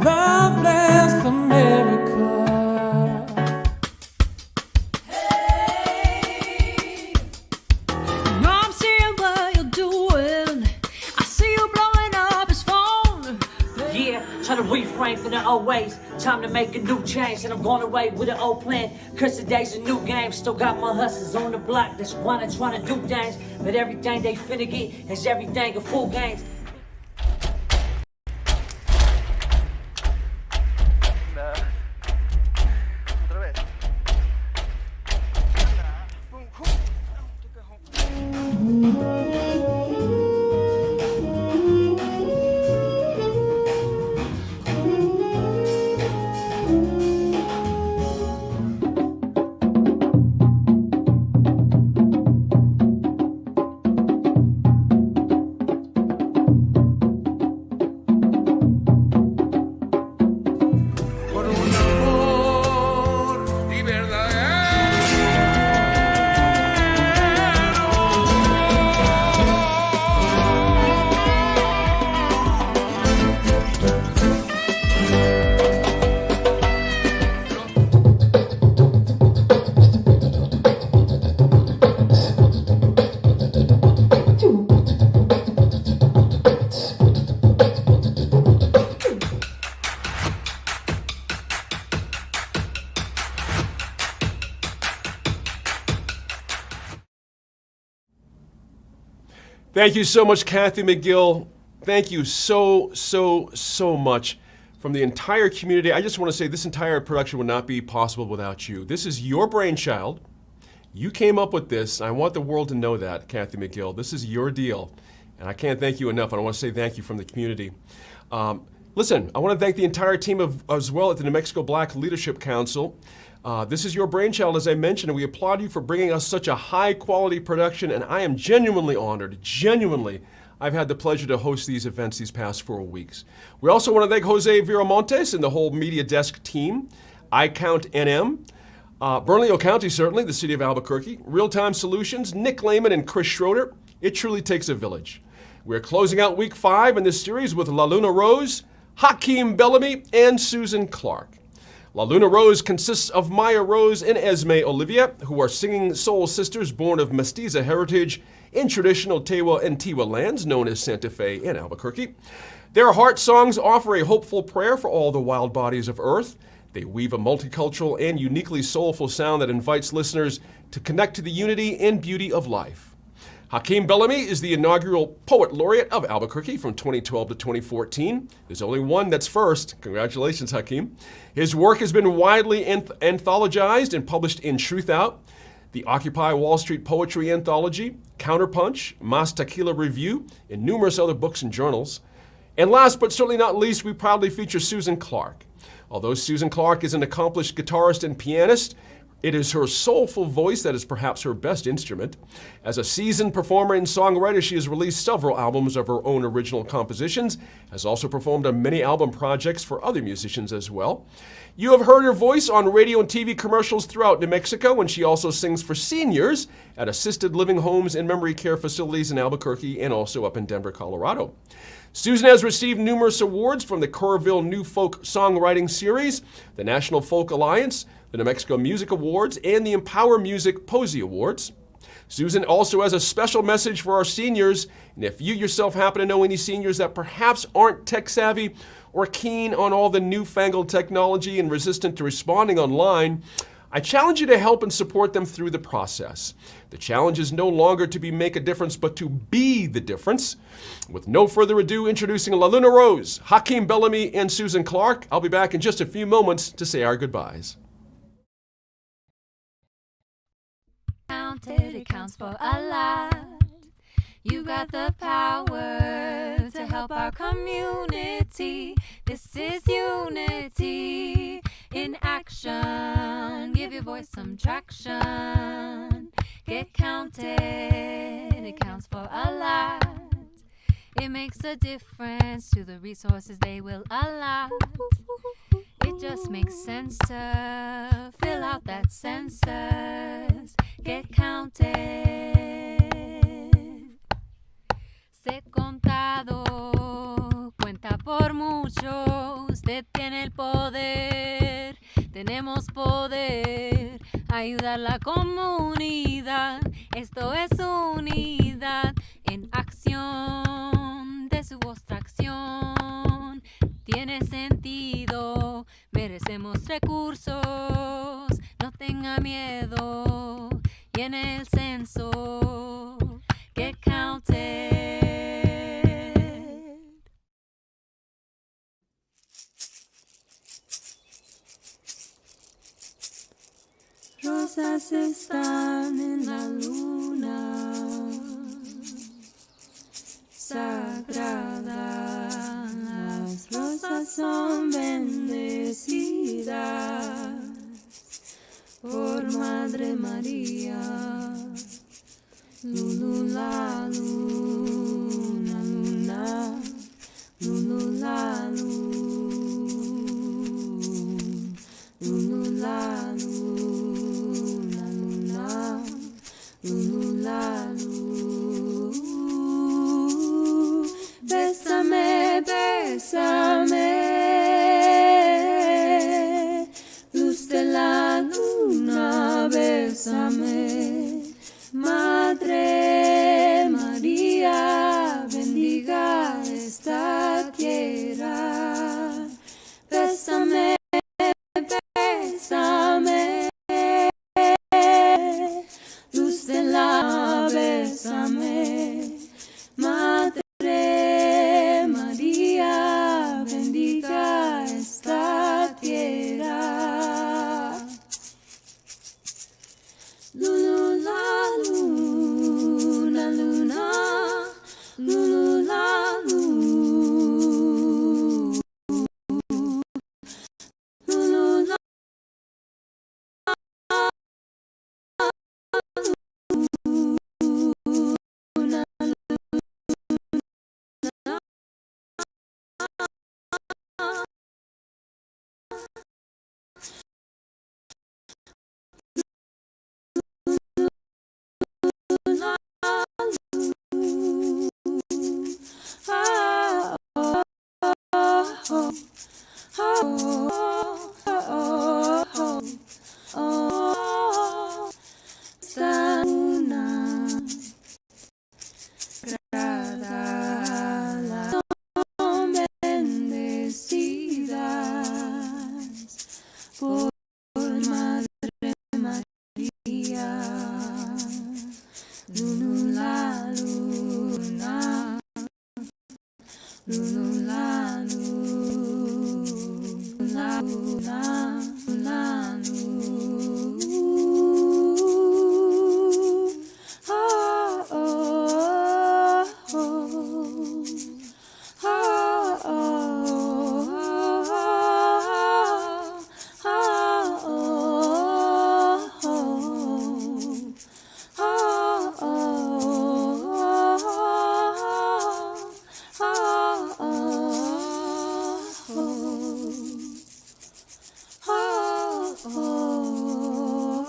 Love bless America. No, I'm seeing what you're doing. I see you blowing up his phone. Yeah, try to reframe for the old ways. Time to make a new change, and I'm going away with an old plan. Cause today's a new game. Still got my hustlers on the block that's trying to do things. But everything they finna get is everything a full game. Thank you so much, Kathy McGill. Thank you so much. From the entire community, I just want to say this entire production would not be possible without you. This is your brainchild. You came up with this. I want the world to know that, Kathy McGill. This is your deal. And I can't thank you enough. I want to say thank you from the community. Listen, I want to thank the entire team as well at the New Mexico Black Leadership Council. This is your brainchild, as I mentioned, and we applaud you for bringing us such a high-quality production, and I am genuinely honored, I've had the pleasure to host these events these past 4 weeks. We also want to thank Jose Viramontes and the whole media desk team, iCountNM, Bernalillo County, certainly, the city of Albuquerque, Real Time Solutions, Nick Lehman and Chris Schroeder. It truly takes a village. We're closing out week 5 in this series with La Luna Rose, Hakeem Bellamy, and Susan Clark. La Luna Rose consists of Maya Rose and Esme Olivia, who are singing soul sisters born of mestiza heritage in traditional Tewa and Tiwa lands known as Santa Fe and Albuquerque. Their heart songs offer a hopeful prayer for all the wild bodies of earth. They weave a multicultural and uniquely soulful sound that invites listeners to connect to the unity and beauty of life. Hakeem Bellamy is the inaugural Poet Laureate of Albuquerque from 2012 to 2014. There's only one that's first. Congratulations, Hakeem. His work has been widely anthologized and published in Truth Out, the Occupy Wall Street Poetry Anthology, Counterpunch, Mas Tequila Review, and numerous other books and journals. And last but certainly not least, we proudly feature Susan Clark. Although Susan Clark is an accomplished guitarist and pianist, it is her soulful voice that is perhaps her best instrument. As a seasoned performer and songwriter, she has released several albums of her own original compositions, has also performed on many album projects for other musicians as well. You have heard her voice on radio and TV commercials throughout New Mexico, and she also sings for seniors at assisted living homes and memory care facilities in Albuquerque and also up in Denver, Colorado. Susan has received numerous awards from the Coralville New Folk Songwriting Series, the National Folk Alliance, the New Mexico Music Awards, and the Empower Music Posey Awards. Susan also has a special message for our seniors, and if you yourself happen to know any seniors that perhaps aren't tech savvy or keen on all the newfangled technology and resistant to responding online, I challenge you to help and support them through the process. The challenge is no longer to make a difference, but to be the difference. With no further ado, introducing La Luna Rose, Hakeem Bellamy, and Susan Clark. I'll be back in just a few moments to say our goodbyes. It counts for a lot. You got the power to help our community. This is unity in action. Give your voice some traction. Get counted. It counts for a lot. It makes a difference to the resources they will allot. It just makes sense to fill out that census. Get counted. Sé contado, cuenta por mucho. Usted tiene el poder, tenemos poder. Ayudar a la comunidad, esto es unidad en acción. De su vuestra acción tiene sentido. Merecemos recursos, no tenga miedo. Y en el censo, get counted. Rosas están en la luna sagrada. Las rosas son bendecidas por Madre María. Lulu la luna, luna, lulu la luna, lulu la luna, luna, lulu la luna. Bésame, bésame, luz de la luna, bésame. Madre María, bendiga esta tierra. Bésame, bésame, luz de la bésame. Madre María, bendiga esta tierra. Lulu la luna, luna, lulu la luna, lulu la luna, son bendecidas por Madre María. Lulu la luna, lulu la luna, luna, la luna. Oh, oh, oh, oh, oh,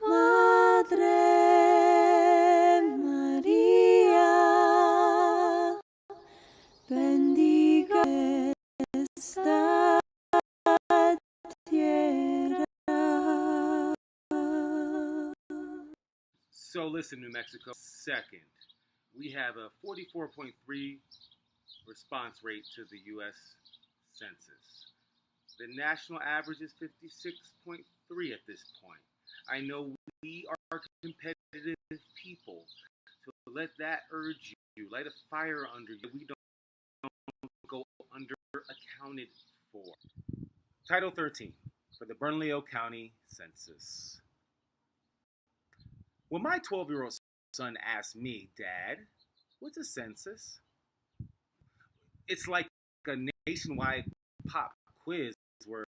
Madre María, bendiga esta tierra. So listen, New Mexico. Second, we have a 44.3 response rate to the U.S. Census. The national average is 56.3 at this point. I know we are competitive people, so let that urge you, light a fire under you. We don't go under-accounted for. Title 13 for the Bernalillo County Census. When my 12-year-old son asked me, Dad, what's a census? It's like a nationwide pop quiz where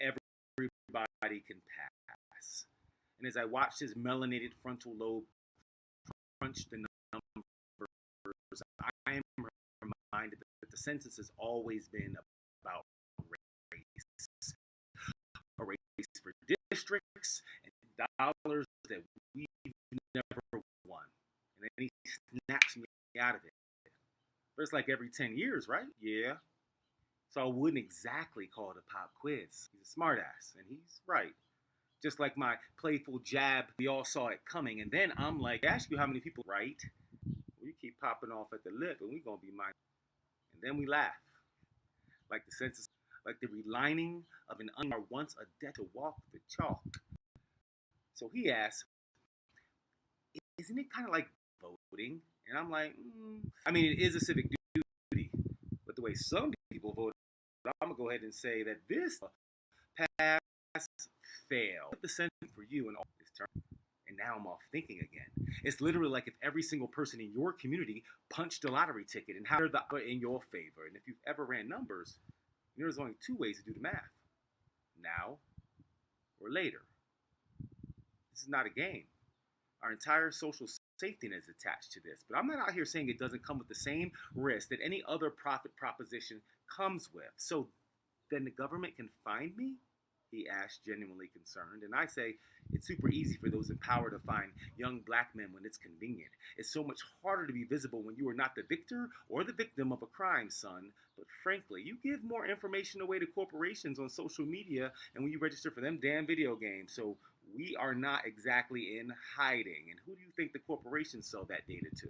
everybody can pass. And as I watched his melanated frontal lobe crunch the numbers, I am reminded that the census has always been about race. A race for districts and dollars that we've never won. And then he snaps me out of it. But it's like every 10 years, right? Yeah. So I wouldn't exactly call it a pop quiz. He's a smartass, and he's right. Just like my playful jab, we all saw it coming. And then I'm like, ask you how many people, right? We keep popping off at the lip, and we're going to be mindful. And then we laugh. Like the census, like the relining of an onion once a debt to walk the chalk. So he asks, isn't it kind of like voting? And I'm like, I mean, it is a civic duty. But the way some people vote, I'm going to go ahead and say that this pass, fail. The census for you in all this term. And now I'm off thinking again. It's literally like if every single person in your community punched a lottery ticket and how they're in your favor. And if you've ever ran numbers, you know there's only two ways to do the math. Now or later. This is not a game. Our entire social safety net is attached to this. But I'm not out here saying it doesn't come with the same risk that any other profit proposition comes with. So then the government can find me? He asked, genuinely concerned. And I say, it's super easy for those in power to find young black men when it's convenient. It's so much harder to be visible when you are not the victor or the victim of a crime, son. But frankly, you give more information away to corporations on social media and when you register for them damn video games. So we are not exactly in hiding. And who do you think the corporations sell that data to?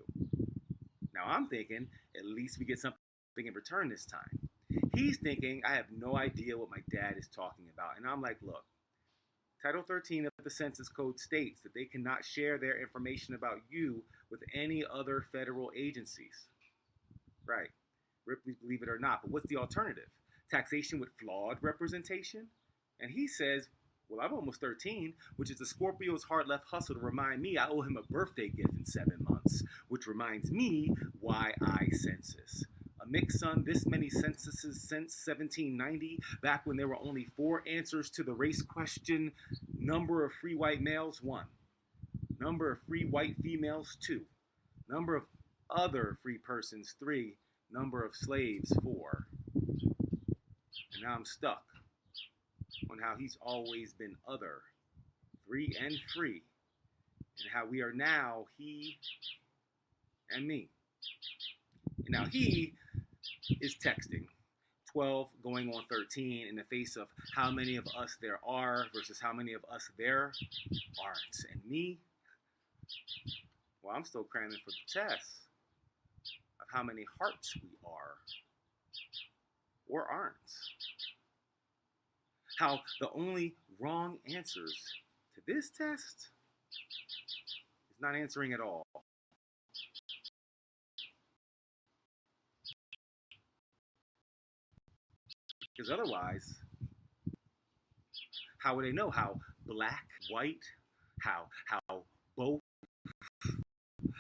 Now I'm thinking, at least we get something in return this time. He's thinking, I have no idea what my dad is talking about. And I'm like, look, Title 13 of the Census Code states that they cannot share their information about you with any other federal agencies. Right. Ripley, believe it or not. But what's the alternative? Taxation with flawed representation? And he says, well, I'm almost 13, which is the Scorpio's hard left hustle to remind me I owe him a birthday gift in 7 months, which reminds me why I census. A mixed son, this many censuses since 1790, back when there were only 4 answers to the race question. Number of free white males, 1. Number of free white females, 2. Number of other free persons, 3. Number of slaves, 4. And now I'm stuck on how he's always been other, 3 and free, and how we are now he and me. And now he is texting 12 going on 13 in the face of how many of us there are versus how many of us there aren't. And me, well, I'm still cramming for the test of how many hearts we are or aren't. How the only wrong answers to this test is not answering at all. Because otherwise, how would they know how black, white, how both,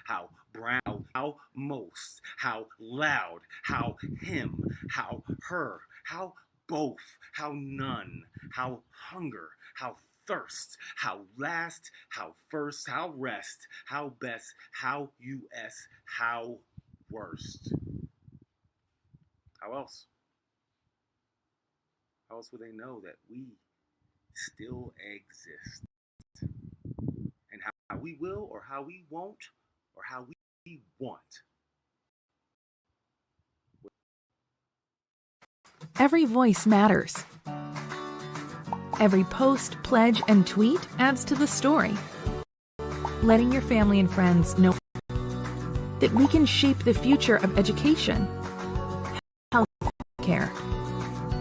how brown, how most, how loud, how him, how her, how both, how none, how hunger, how thirst, how last, how first, how rest, how best, how US, how worst. How else? How else would they know that we still exist? And how we will or how we won't or how we want. Every voice matters. Every post, pledge, and tweet adds to the story. Letting your family and friends know that we can shape the future of education, health care,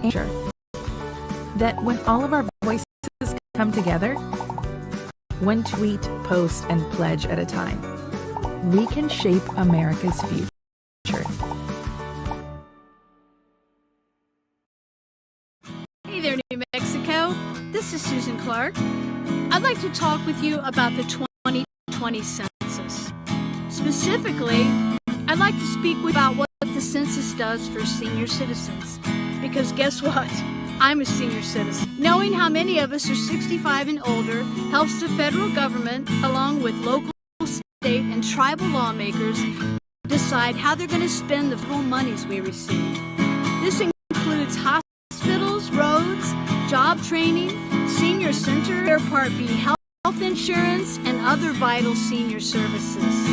and that when all of our voices come together, one tweet, post, and pledge at a time, we can shape America's future. Hey there, New Mexico. This is Susan Clark. I'd like to talk with you about the 2020 census. Specifically, I'd like to speak about what the census does for senior citizens. Because guess what? I'm a senior citizen. Knowing how many of us are 65 and older helps the federal government, along with local, state, and tribal lawmakers, decide how they're going to spend the federal monies we receive. This includes hospitals, roads, job training, senior center, Medicare Part B health insurance, and other vital senior services.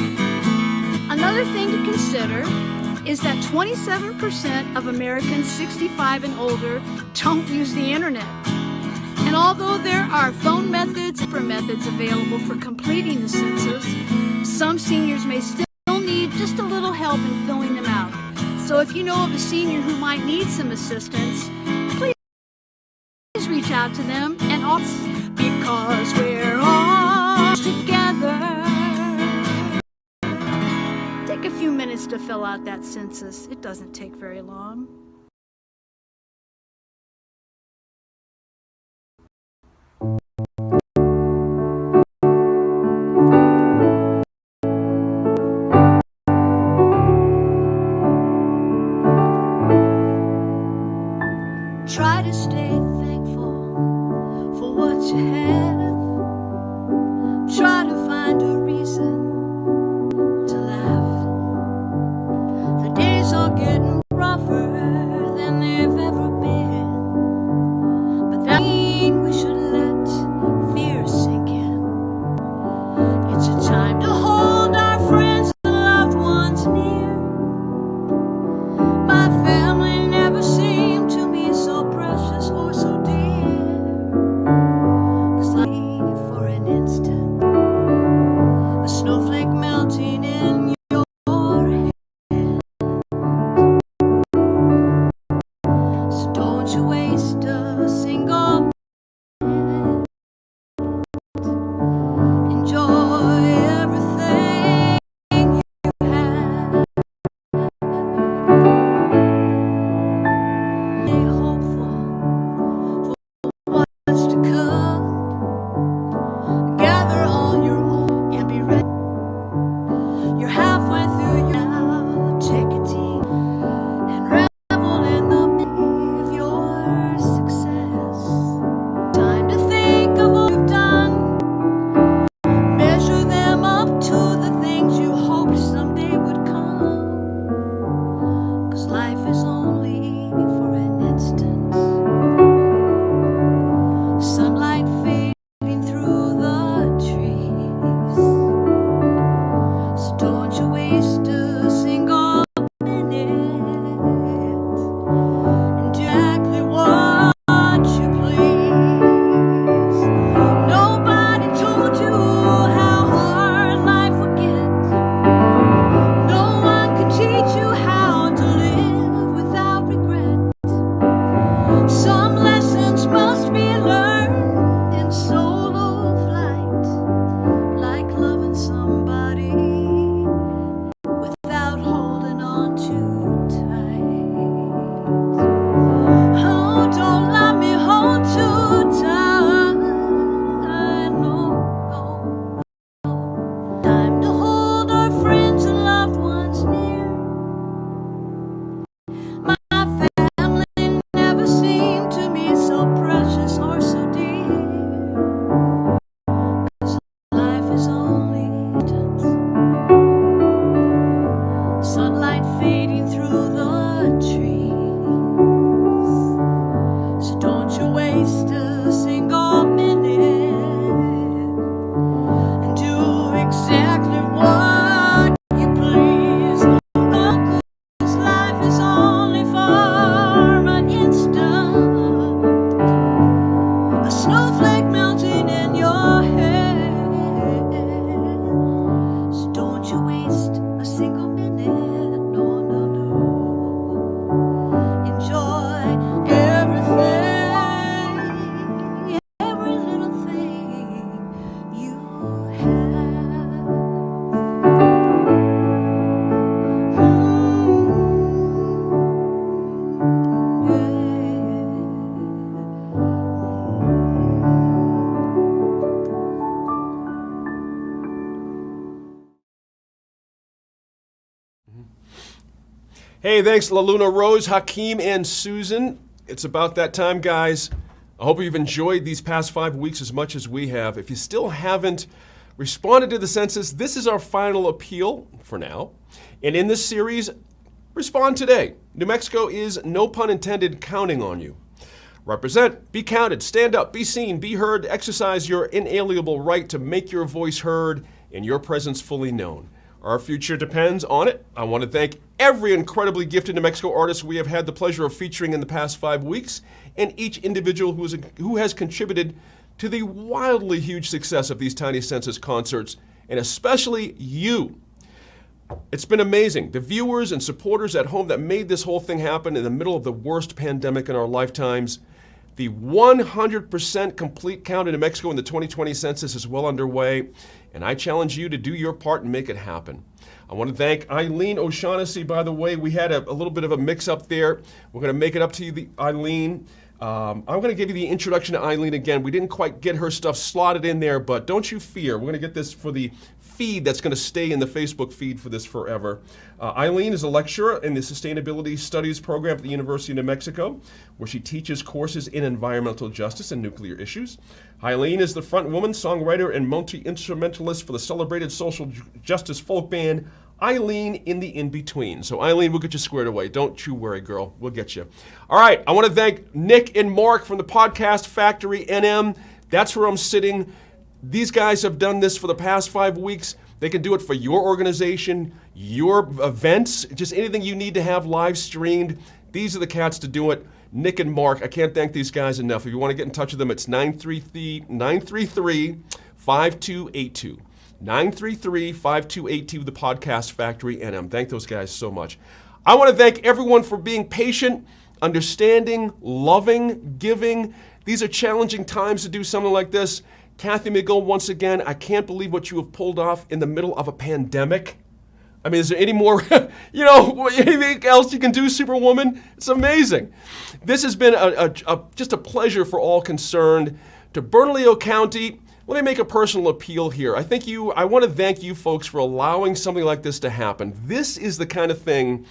Another thing to consider is that 27% of Americans 65 and older don't use the internet. And although there are phone methods and methods available for completing the census, some seniors may still need just a little help in filling them out. So if you know of a senior who might need some assistance, please reach out to them, and also because we're all together. Take a few minutes to fill out that census. It doesn't take very long. Try to stay thankful for what you have. Try to find a reason to laugh. The days are getting rougher than they've ever been, but that means we should let fear sink in. It's a time to hold our friends and loved ones near. My family never seemed to me so precious or so dear. 'Cause for an instant, a snowflake melting in your hand. So don't you waste a single minute. Enjoy everything you have. Stay hopeful for what's to come. Gather all your own and be ready. You're halfway through now. Take a deep and revel in the meaning of your success. Time to think of what you've done. Measure them up to the things you hoped someday would come. 'Cause life is only for an instant. Sunlight fading through the trees. So don't you waste a single minute. And do exactly what you please. Nobody told you how hard life would get. No one can teach you how to live without regret. Some lessons must be learned in solo flight, like loving somebody without holding on too tight. Oh, don't let me hold too tight. No, no, no. Time to hold our friends and loved ones near. My family never seemed to me so precious or so dear. 'Cause life is only distance. Sunlight fading through the trees. So don't you waste a single minute. And do exactly what you please. 'Cause life is only for an instant. A snowflake melting in your hand. So don't you waste a single minute. No, no, no. Enjoy everything, every little thing you have. Hey, thanks, La Luna, Rose, Hakeem, and Susan. it's about that time, guys. I hope you've enjoyed these past 5 weeks as much as we have. If you still haven't responded to the census, this is our final appeal for now. And in this series, respond today. New Mexico is, no pun intended, counting on you. Represent, be counted, stand up, be seen, be heard, exercise your inalienable right to make your voice heard and your presence fully known. Our future depends on it. I want to thank every incredibly gifted New Mexico artist we have had the pleasure of featuring in the past 5 weeks, and each individual who has contributed to the wildly huge success of these Tiny Census concerts, and especially you. It's been amazing. The viewers and supporters at home that made this whole thing happen in the middle of the worst pandemic in our lifetimes. The 100% complete count in New Mexico in the 2020 census is well underway, and I challenge you to do your part and make it happen. I want to thank Eileen O'Shaughnessy, by the way. We had a little bit of a mix-up there. We're going to make it up to you, Eileen. I'm going to give you the introduction to Eileen again. We didn't quite get her stuff slotted in there, but don't you fear. We're going to get this for the feed that's going to stay in the Facebook feed for this forever. Eileen is a lecturer in the Sustainability Studies program at the University of New Mexico, where she teaches courses in environmental justice and nuclear issues. Eileen is the front woman, songwriter, and multi-instrumentalist for the celebrated social justice folk band Eileen in the In-Between. So Eileen, we'll get you squared away. Don't you worry, girl. We'll get you. All right, I want to thank Nick and Mark from the Podcast Factory NM. That's where I'm sitting. These guys have done this for the past 5 weeks. They can do it for your organization, your events, just anything you need to have live streamed. These are the cats to do it. Nick and Mark, I can't thank these guys enough. If you want to get in touch with them, it's 933-5282. 933-5282, the Podcast Factory NM. Thank those guys so much. I want to thank everyone for being patient, understanding, loving, giving. These are challenging times to do something like this. Kathy McGill, once again, I can't believe what you have pulled off in the middle of a pandemic. I mean, is there any more, anything else you can do, Superwoman? It's amazing. This has been just a pleasure for all concerned. To Bernalillo County, let me make a personal appeal here. I want to thank you folks for allowing something like this to happen. This is the kind of thing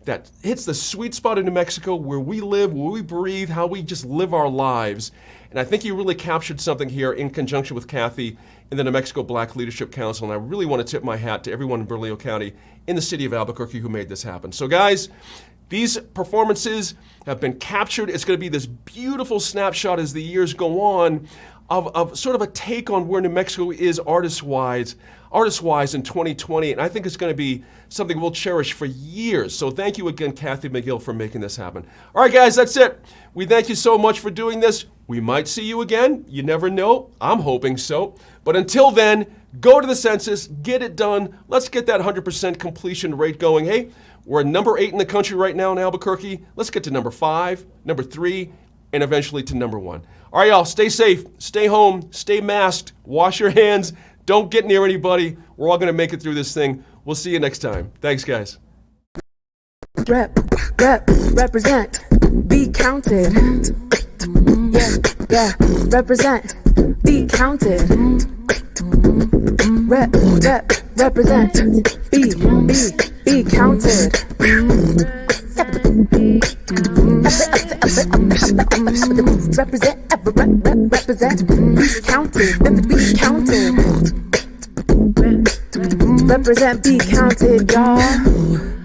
that hits the sweet spot in New Mexico, where we live, where we breathe, how we just live our lives. And I think you really captured something here in conjunction with Kathy in the New Mexico Black Leadership Council. And I really want to tip my hat to everyone in Bernalillo County in the city of Albuquerque who made this happen. So guys, these performances have been captured. It's going to be this beautiful snapshot as the years go on of sort of a take on where New Mexico is artist-wise in 2020. And I think it's going to be something we'll cherish for years. So thank you again, Kathy McGill, for making this happen. All right, guys, that's it. We thank you so much for doing this. We might see you again. You never know. I'm hoping so. But until then, go to the census, get it done. Let's get that 100% completion rate going. Hey, we're number 8 in the country right now in Albuquerque. Let's get to number 5, number 3, and eventually to number 1. All right, y'all, stay safe, stay home, stay masked, wash your hands, don't get near anybody. We're all going to make it through this thing. We'll see you next time. Thanks, guys. Represent, be counted. Yeah, represent, be counted. Represent, be counted. Represent, be counted, Represent, be counted, y'all.